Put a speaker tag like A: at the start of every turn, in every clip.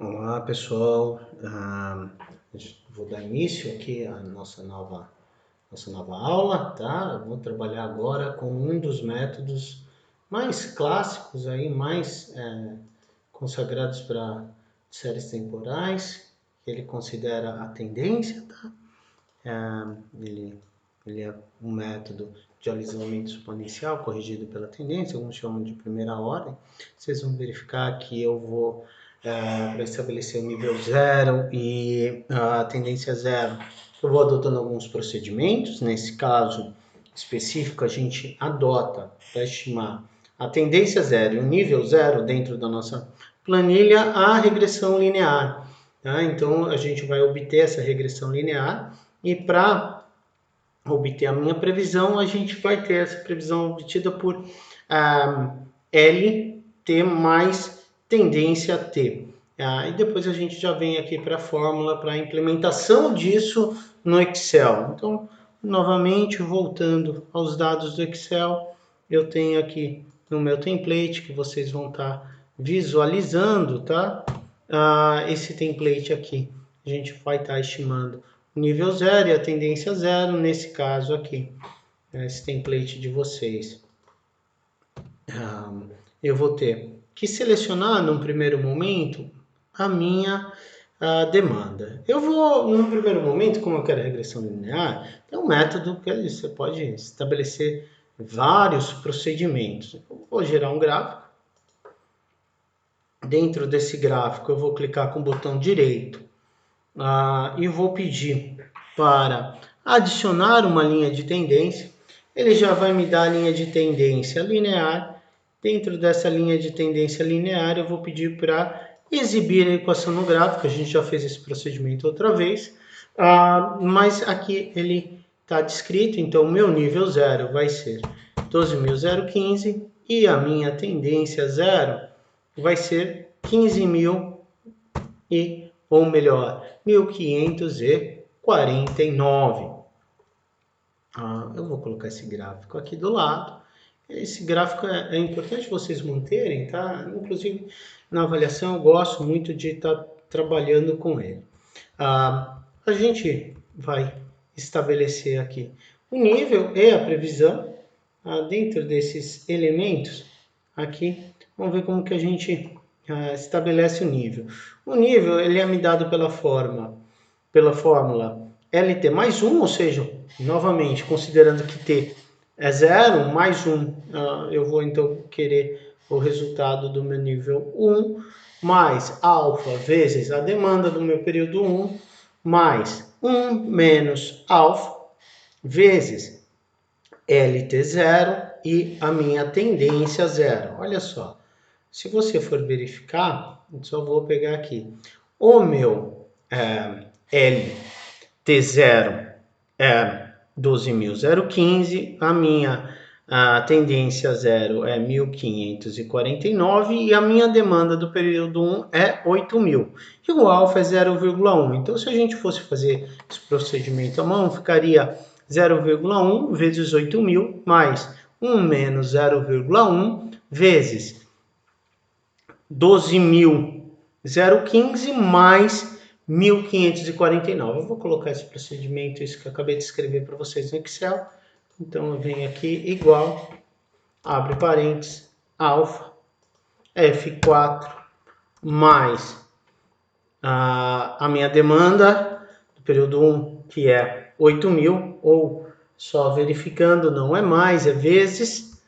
A: Olá pessoal, vou dar início aqui à nossa nova aula, tá? Eu vou trabalhar agora com um dos métodos mais clássicos aí, mais consagrados para séries temporais, que ele considera a tendência, tá? Ele é um método de alisamento exponencial corrigido pela tendência, alguns chamam de primeira ordem. Vocês vão verificar que eu vou para estabelecer o nível zero e a tendência zero. Eu vou adotando alguns procedimentos. Nesse caso específico, a gente adota para estimar a tendência zero e o nível zero dentro da nossa planilha a regressão linear. Tá? Então, a gente vai obter essa regressão linear e para obter a minha previsão, a gente vai ter essa previsão obtida por LT mais tendência T. E depois a gente já vem aqui para a fórmula, para a implementação disso no Excel. Então, novamente, voltando aos dados do Excel, eu tenho aqui no meu template, que vocês vão estar visualizando, tá? Esse template aqui, a gente vai estar estimando o nível zero e a tendência zero, nesse caso aqui, esse template de vocês. Eu vou ter que selecionar, num primeiro momento, a minha demanda. Eu vou, num primeiro momento, como eu quero regressão linear, tem um método que você pode estabelecer vários procedimentos. Eu vou gerar um gráfico. Dentro desse gráfico, eu vou clicar com o botão direito e vou pedir para adicionar uma linha de tendência. Ele já vai me dar a linha de tendência linear. Dentro dessa linha de tendência linear, eu vou pedir para exibir a equação no gráfico. A gente já fez esse procedimento outra vez, mas aqui ele está descrito. Então, o meu nível zero vai ser 12.015 e a minha tendência zero vai ser 15.000 ou melhor, 1549. Eu vou colocar esse gráfico aqui do lado. Esse gráfico é importante vocês manterem, tá? Inclusive, na avaliação, eu gosto muito de estar trabalhando com ele. A gente vai estabelecer aqui o nível e a previsão dentro desses elementos aqui. Vamos ver como que a gente estabelece o nível. O nível ele é me dado pela fórmula LT mais 1, ou seja, novamente, considerando que T é 0, mais 1, eu vou então querer o resultado do meu nível 1, mais alfa vezes a demanda do meu período 1, mais 1 menos alfa, vezes LT0 e a minha tendência 0. Olha só, se você for verificar, eu só vou pegar aqui, o meu LT0 é 12.015, a minha tendência 0 é 1.549 e a minha demanda do período 1 é 8.000. E o alfa é 0,1. Então, se a gente fosse fazer esse procedimento à mão, ficaria 0,1 vezes 8.000 mais 1 menos 0,1 vezes 12.015 mais 1.549. Eu vou colocar esse procedimento, isso que eu acabei de escrever para vocês no Excel. Então, eu venho aqui igual, abre parênteses, alfa, F4, mais a minha demanda do período 1, que é 8.000, ou só verificando, não é mais, é vezes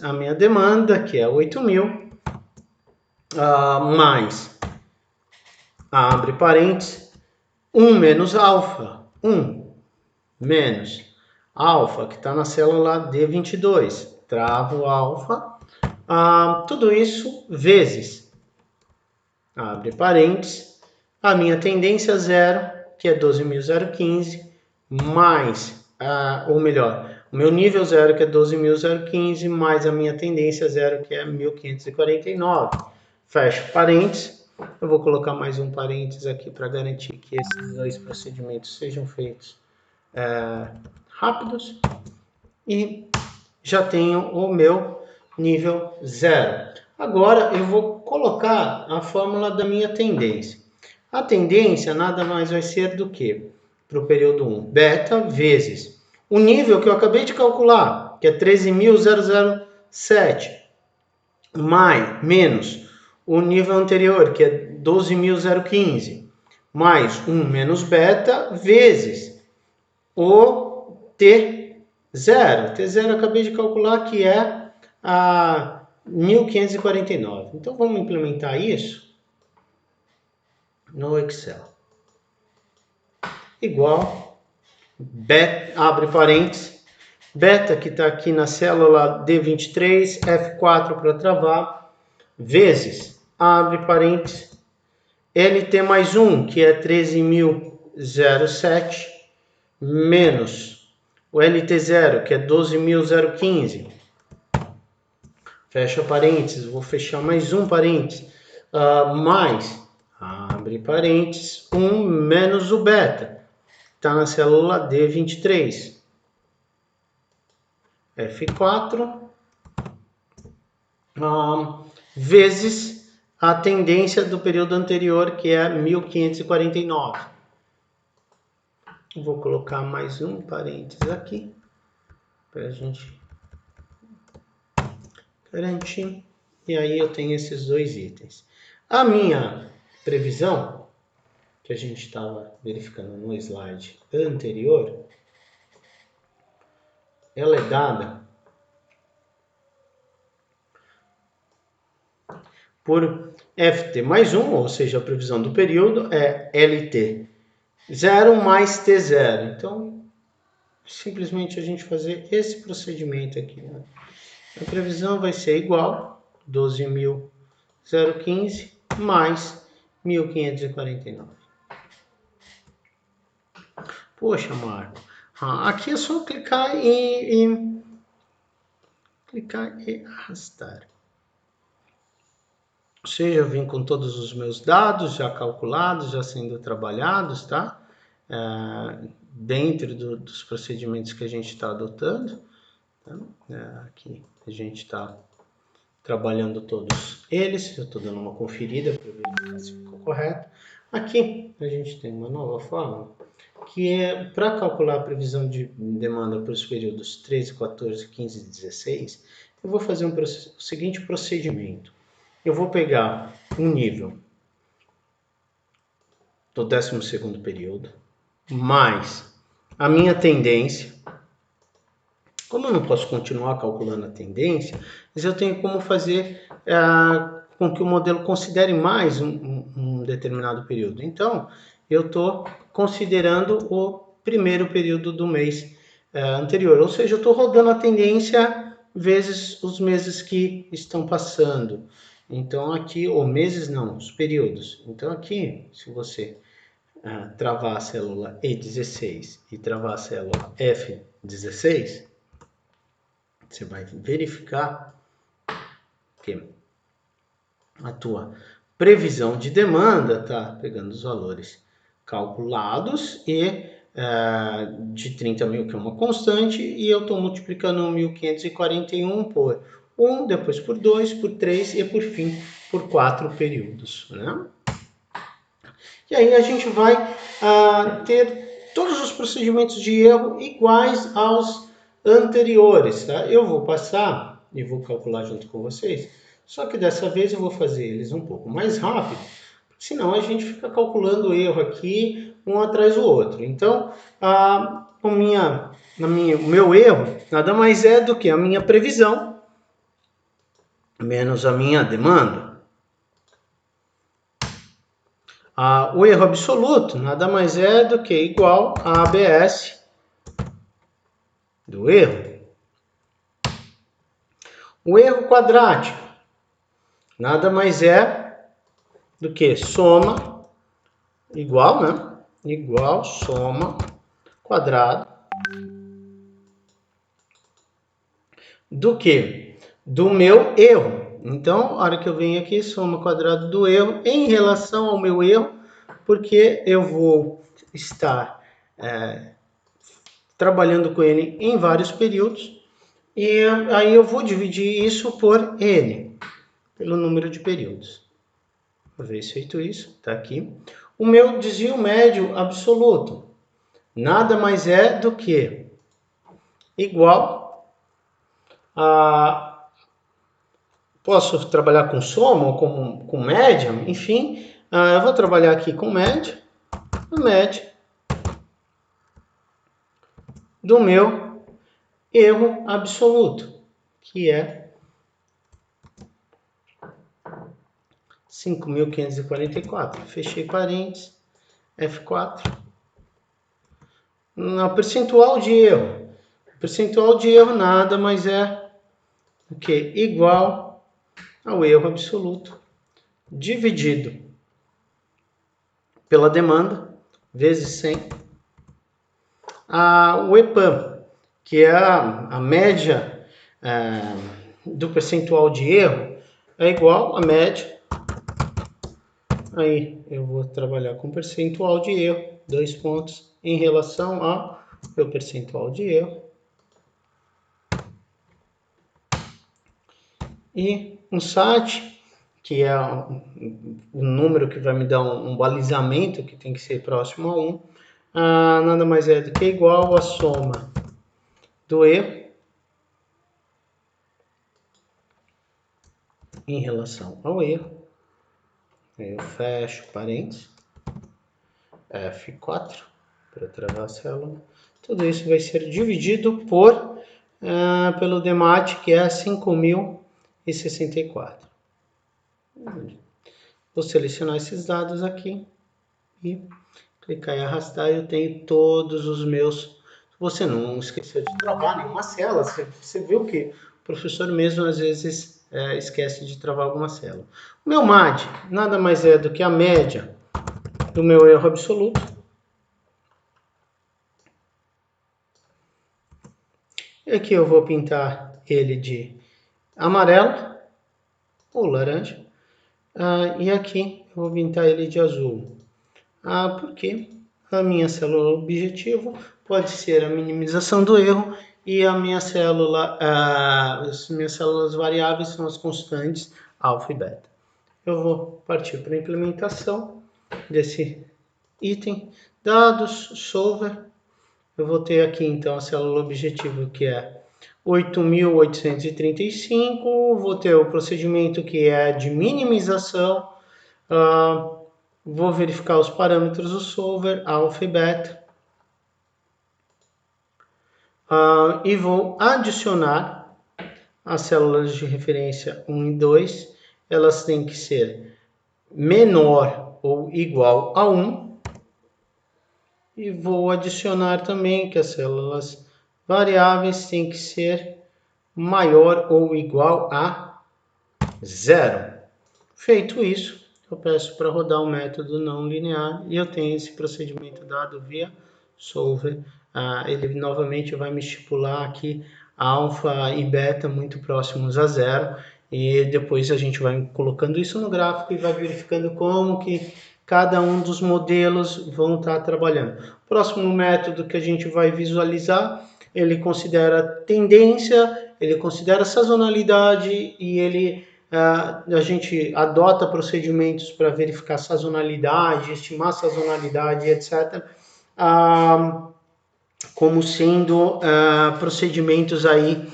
A: a minha demanda, que é 8.000, mais, abre parênteses, 1 menos alfa, 1 menos alfa, que está na célula D22, travo alfa, tudo isso vezes, abre parênteses, a minha tendência zero, que é 12.015, mais, ou melhor, o meu nível zero, que é 12.015, mais a minha tendência zero, que é 1.549. Fecho parênteses. Eu vou colocar mais um parênteses aqui para garantir que esses dois procedimentos sejam feitos rápidos. E já tenho o meu nível zero. Agora eu vou colocar a fórmula da minha tendência. A tendência nada mais vai ser do que, para o período 1, beta vezes o nível que eu acabei de calcular, que é 13.007, menos o nível anterior, que é 12.015, mais 1 menos beta, vezes o T0. T0 eu acabei de calcular que é a 1.549. Então, vamos implementar isso no Excel. Igual, beta, abre parênteses, beta que está aqui na célula D23, F4 para travar, vezes, abre parênteses, LT mais 1, que é 13.007, menos o LT0, que é 12.015, fecha parênteses, vou fechar mais um parênteses, mais, abre parênteses, 1 menos o beta, está na célula D23, F4, vezes a tendência do período anterior, que é 1549. Vou colocar mais um parênteses aqui, para a gente garantir. E aí eu tenho esses dois itens. A minha previsão, que a gente estava verificando no slide anterior, ela é dada por FT mais 1, ou seja, a previsão do período é LT 0 mais T0. Então, simplesmente a gente fazer esse procedimento aqui, né? A previsão vai ser igual 12.015 mais 1.549. Poxa, Marco, aqui é só clicar e arrastar. Ou seja, eu vim com todos os meus dados já calculados, já sendo trabalhados, tá? Dentro dos procedimentos que a gente está adotando. Tá? Aqui a gente está trabalhando todos eles. Eu estou dando uma conferida para ver se ficou correto. Aqui a gente tem uma nova fórmula, que é para calcular a previsão de demanda para os períodos 13, 14, 15 e 16, eu vou fazer o seguinte procedimento. Eu vou pegar um nível do 12º período, mais a minha tendência. Como eu não posso continuar calculando a tendência, mas eu tenho como fazer com que o modelo considere mais um determinado período. Então, eu estou considerando o primeiro período do mês anterior, ou seja, eu estou rodando a tendência vezes os meses que estão passando. Então, aqui, ou meses não, os períodos. Então, aqui, se você travar a célula E16 e travar a célula F16, você vai verificar que a tua previsão de demanda está pegando os valores calculados e de 30 mil, que é uma constante, e eu estou multiplicando 1.541 por 1, depois por 2, por 3 e por fim por 4 períodos, né? E aí a gente vai ter todos os procedimentos de erro iguais aos anteriores, tá? Eu vou passar e vou calcular junto com vocês, só que dessa vez eu vou fazer eles um pouco mais rápido, senão a gente fica calculando o erro aqui um atrás do outro. Então, o meu erro nada mais é do que a minha previsão menos a minha demanda. O erro absoluto nada mais é do que igual a ABS do erro. O erro quadrático nada mais é do que soma igual, né? Igual soma quadrado do que? Do meu erro. Então, a hora que eu venho aqui, soma quadrado do erro em relação ao meu erro, porque eu vou estar trabalhando com ele em vários períodos, e aí eu vou dividir isso por N. pelo número de períodos. Uma vez feito isso, está aqui. O meu desvio médio absoluto nada mais é do que igual a... Posso trabalhar com soma ou com média, enfim. Eu vou trabalhar aqui com média. A média do meu erro absoluto, que é 5.544. Fechei parênteses, F4. No percentual de erro. O percentual de erro nada mais é do que igual ao erro absoluto dividido pela demanda vezes 100. O EPAM, que é a média do percentual de erro, é igual à média. Aí eu vou trabalhar com percentual de erro, 2 pontos, em relação ao meu percentual de erro. E um SAT, que é o número que vai me dar um balizamento, que tem que ser próximo a 1, nada mais é do que igual à soma do erro em relação ao erro. Aí eu fecho parênteses, F4, para travar a célula. Tudo isso vai ser dividido pelo DEMAT, que é 5.064. Vou selecionar esses dados aqui e clicar em arrastar. Eu tenho todos os meus... Você não esqueceu de travar nenhuma célula. Você viu que o professor mesmo às vezes esquece de travar alguma célula. O meu MAD nada mais é do que a média do meu erro absoluto. E aqui eu vou pintar ele de amarelo ou laranja. E aqui eu vou pintar ele de azul. Porque a minha célula objetivo pode ser a minimização do erro e a minha célula, as minhas células variáveis são as constantes alfa e beta. Eu vou partir para a implementação desse item. Dados, solver. Eu vou ter aqui então a célula objetivo, que é 8.835. Vou ter o procedimento que é de minimização. Vou verificar os parâmetros do solver, alfa e beta. E vou adicionar as células de referência 1 e 2. Elas têm que ser menor ou igual a 1. E vou adicionar também que as células variáveis têm que ser maior ou igual a 0. Feito isso, eu peço para rodar o método não linear e eu tenho esse procedimento dado via solver. Ele novamente vai me estipular aqui alfa e beta muito próximos a 0. E depois a gente vai colocando isso no gráfico e vai verificando como que cada um dos modelos vão estar trabalhando. O próximo método que a gente vai visualizar, ele considera tendência, ele considera sazonalidade e a gente adota procedimentos para verificar sazonalidade, estimar sazonalidade, etc. Como sendo procedimentos aí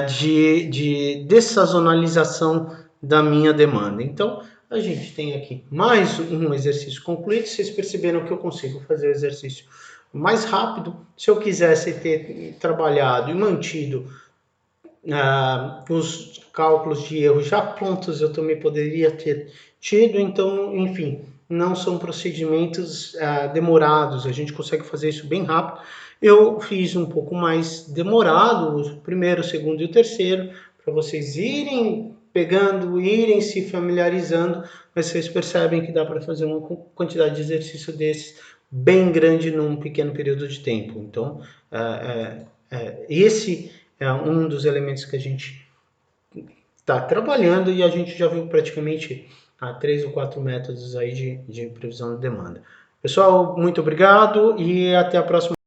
A: de dessazonalização da minha demanda. Então, a gente tem aqui mais um exercício concluído. Vocês perceberam que eu consigo fazer o exercício mais rápido. Se eu quisesse ter trabalhado e mantido os cálculos de erro já prontos, eu também poderia ter tido. Então, enfim, não são procedimentos demorados. A gente consegue fazer isso bem rápido. Eu fiz um pouco mais demorado, o primeiro, o segundo e o terceiro, para vocês irem pegando, irem se familiarizando, mas vocês percebem que dá para fazer uma quantidade de exercício desses bem grande num pequeno período de tempo. Então, esse é um dos elementos que a gente está trabalhando e a gente já viu praticamente 3 ou 4 métodos aí de previsão de demanda. Pessoal, muito obrigado e até a próxima.